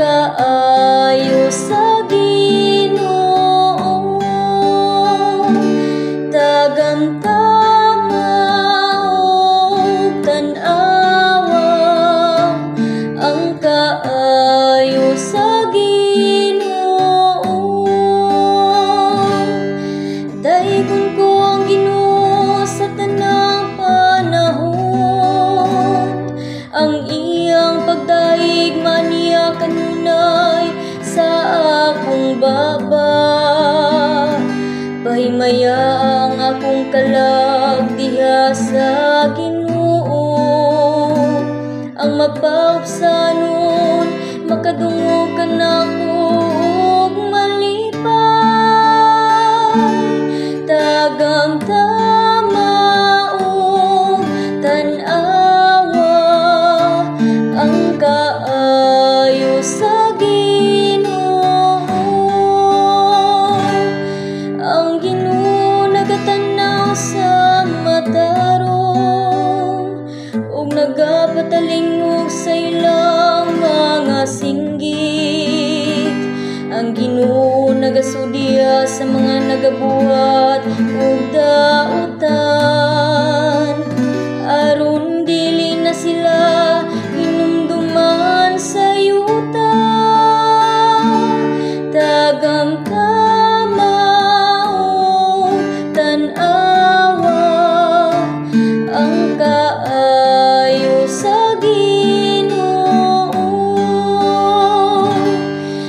kaayo sa Ginoo, tagang tama ug tan-awa ang kaayo sa Ginoo. Daigon ko ang Ginoo sa tanang panahon, ang iyang pagdaig maniya kanunay sa akong baba. Pahimaya ang akong kalag diha sa Ginoo, ang mapaubsanon makadungog kanako ug malipay. Tagang tama ug tan-awa ang kaayo sa Ginoo. Ang Ginoo nagatanaw sa matarong ug nagapatalingog sa ilang mga singgit. Ang Ginoo nagasudya sa mga nagabuhat ug dautan, aron dili na sila hinumduman sa yuta. Tagang tama ug tan-awa ang kaayo sa Ginoo.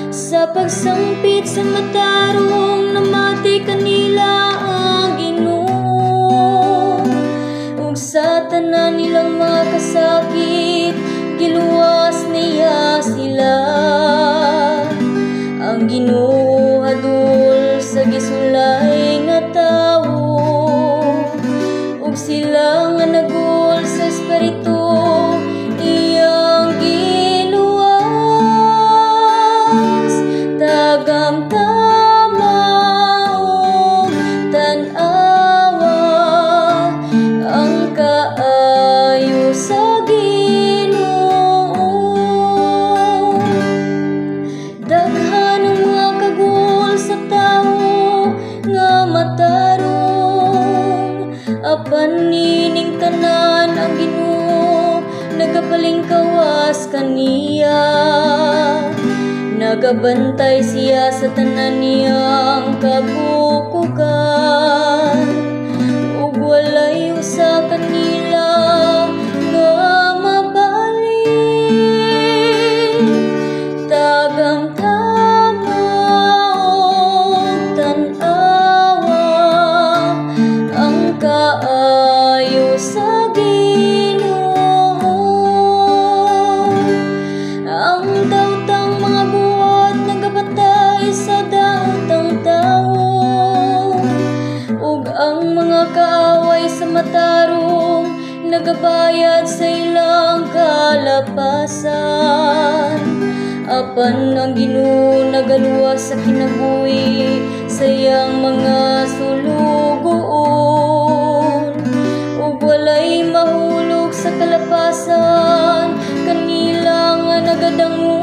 Sa pagsangpit sa matarong namati kanila ang Ginoo, ug sa tanan nilang makasakit giluwas niya sila. Ang Ginoo hadul sa gisulay nga tawo, ug sila nga nagul sa espiritu iyang giluwas. Tagang tama ug tan-awa ang kaayo sa Ginoo. Daghan ang mga kagul sa tawo nga matarong, apan nining tanan ang Ginoo nagapalingkawas kaniya. Nagabantay siya sa tanan niyang kabukugan, ug walay usa kanila nga mabalik. Tagang tama ug tan-awa ang kaayo sa Ginoo. Ang daotang mga buhat nagapatay sa daotang tawo, ug ang mga kaaway sa matarong nagabayad sa ilang kalapasan. Apan ang Ginoo nagaluwas sa kinabuhi sa iyang mga sulugoon, ug walay mahulog sa kalapasan kanila nga nagadango